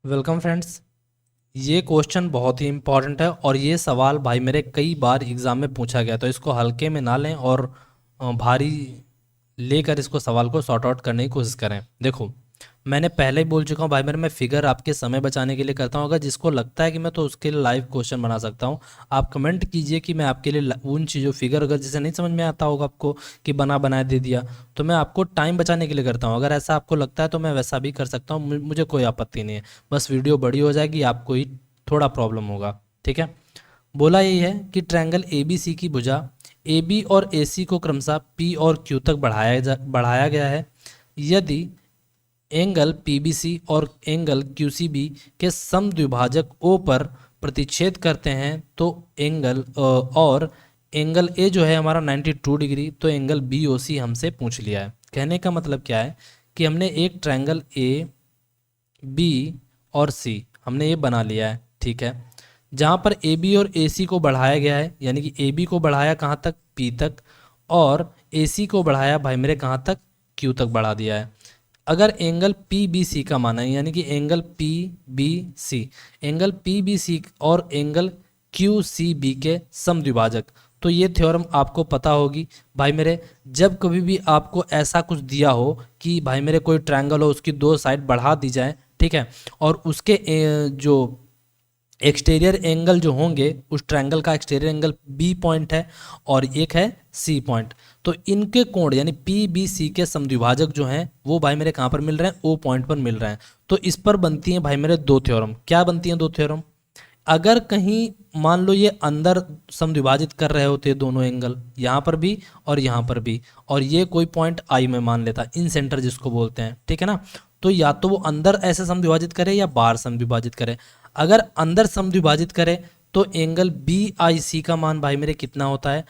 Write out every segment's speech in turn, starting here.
Welcome friends. ये question बहुत ही important है और ये सवाल भाई मेरे कई बार एग्ज़ाम में पूछा गया, तो इसको हल्के में ना लें और भारी लेकर इसको सवाल को सॉर्ट आउट करने की कोशिश करें। देखो, मैंने पहले ही बोल चुका हूँ भाई मेरे, मैं फिगर आपके समय बचाने के लिए करता हूँ। अगर जिसको लगता है कि मैं तो उसके लिए लाइव क्वेश्चन बना सकता हूँ, आप कमेंट कीजिए कि मैं आपके लिए उन चीज़ों फिगर, अगर जिसे नहीं समझ में आता होगा आपको कि बनाए दे दिया, तो मैं आपको टाइम बचाने के लिए करता हूँ। अगर ऐसा आपको लगता है तो मैं वैसा भी कर सकता हूँ, मुझे कोई आपत्ति नहीं है। बस वीडियो बड़ी हो जाएगी, आपको ही थोड़ा प्रॉब्लम होगा। ठीक है। बोला यही है कि ट्रायंगल ए बी सी की भुजा ए बी और ए सी को क्रमशः पी और क्यू तक बढ़ाया गया है। यदि एंगल पीबीसी और एंगल क्यूसीबी के समद्विभाजक ओ पर प्रतिच्छेद करते हैं तो और एंगल ए जो है हमारा 92 डिग्री, तो एंगल बी ओ सी हमसे पूछ लिया है। कहने का मतलब क्या है कि हमने एक ट्रायंगल ए बी और सी हमने ये बना लिया है। ठीक है। जहाँ पर ए बी और ए सी को बढ़ाया गया है, यानी कि ए बी को बढ़ाया कहाँ तक, पी तक, और ए सी को बढ़ाया भाई मेरे कहाँ तक, क्यू तक बढ़ा दिया है। अगर एंगल पी बी सी का माना है, यानी कि angle P B C, angle P B C और एंगल क्यू सी बी के समद्विभाजक, तो ये थ्योरम आपको पता होगी भाई मेरे। जब कभी भी आपको ऐसा कुछ दिया हो कि भाई मेरे कोई ट्रायंगल हो, उसकी दो साइड बढ़ा दी जाए, ठीक है, और उसके जो एक्सटीरियर एंगल जो होंगे, उस ट्रायंगल का एक्सटीरियर एंगल बी पॉइंट है और एक है सी पॉइंट, तो इनके कोण यानी पी बी सी के समद्विभाजक जो हैं वो भाई मेरे कहाँ पर मिल रहे हैं, ओ पॉइंट पर मिल रहे हैं। तो इस पर बनती हैं भाई मेरे दो थ्योरम। क्या बनती हैं दो थ्योरम? अगर कहीं मान लो ये अंदर समद्विभाजित कर रहे होते दोनों एंगल, यहाँ पर भी और यहाँ पर भी, और ये कोई पॉइंट आई में मान लेता, इन सेंटर जिसको बोलते हैं, ठीक है ना, तो या तो वो अंदर ऐसे समद्विभाजित करे या बाहर समद्विभाजित करे। अगर अंदर समद्विभाजित करे तो एंगल बी आई सी का मान भाई मेरे कितना होता है,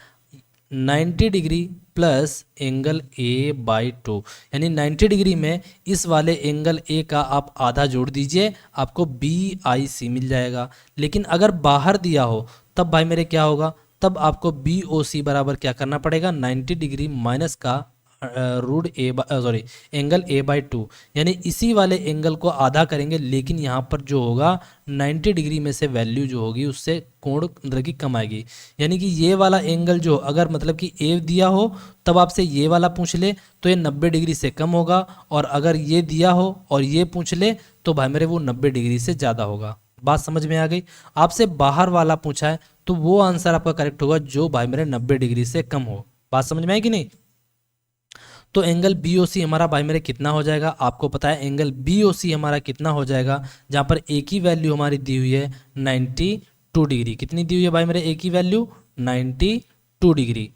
90 degree plus angle A by 2, यानी 90 डिग्री में इस वाले एंगल ए का आप आधा जोड़ दीजिए, आपको बी आई सी मिल जाएगा। लेकिन अगर बाहर दिया हो तब भाई मेरे क्या होगा, तब आपको बी ओ सी बराबर क्या करना पड़ेगा, 90 डिग्री माइनस का root A sorry angle A by 2, यानी इसी वाले एंगल को आधा करेंगे, लेकिन यहाँ पर जो होगा 90 डिग्री में से वैल्यू जो होगी उससे कोण मतलब की कम आएगी। यानी कि ये वाला एंगल जो अगर मतलब कि ए दिया हो तब आपसे ये वाला पूछ ले तो ये 90 डिग्री से कम होगा, और अगर ये दिया हो और ये पूछ ले तो भाई मेरे वो 90 डिग्री से ज़्यादा होगा। बात समझ में आ गई? आपसे बाहर वाला पूछा है तो वो आंसर आपका करेक्ट होगा जो भाई मेरे 90 डिग्री से कम हो। बात समझ में आई कि नहीं? तो एंगल बी ओ सी हमारा भाई मेरे कितना हो जाएगा, आपको पता है एंगल बी ओ सी हमारा कितना हो जाएगा, जहाँ पर एक ही वैल्यू हमारी दी हुई है 92 डिग्री। कितनी दी हुई है भाई मेरे, एक ही वैल्यू 92 डिग्री।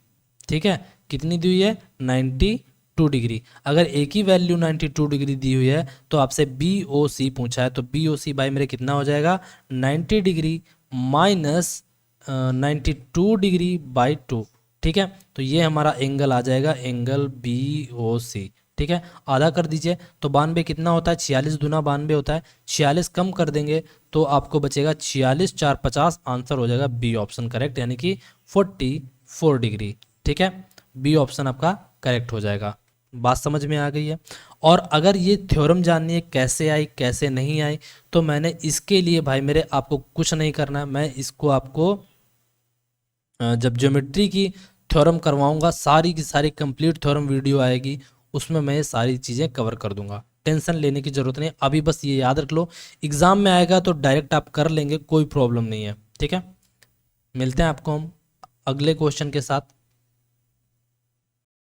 ठीक है, कितनी दी हुई है, 92 डिग्री। अगर एक ही वैल्यू 92 डिग्री दी हुई है तो आपसे बी ओ सी पूछा है, तो बी ओ सी भाई मेरे कितना हो जाएगा, 90 डिग्री माइनस 92 डिग्री बाई 2। ठीक है, तो ये हमारा एंगल आ जाएगा एंगल बी ओ सी। ठीक है, आधा कर दीजिए तो 92 कितना होता है, 46 दूना 92 होता है, 46 कम कर देंगे तो आपको बचेगा 46 4 50, आंसर हो जाएगा बी ऑप्शन करेक्ट, यानी कि 44 डिग्री। ठीक है, बी ऑप्शन आपका करेक्ट हो जाएगा। बात समझ में आ गई है? और अगर ये थ्योरम जाननी है कैसे आई कैसे नहीं आई, तो मैंने इसके लिए भाई मेरे आपको कुछ नहीं करना है, मैं इसको आपको जब ज्योमेट्री की थ्योरम करवाऊंगा, सारी की सारी कंप्लीट थ्योरम वीडियो आएगी, उसमें मैं ये सारी चीज़ें कवर कर दूंगा। टेंशन लेने की ज़रूरत नहीं, अभी बस ये याद रख लो, एग्ज़ाम में आएगा तो डायरेक्ट आप कर लेंगे, कोई प्रॉब्लम नहीं है। ठीक है, मिलते हैं आपको हम अगले क्वेश्चन के साथ।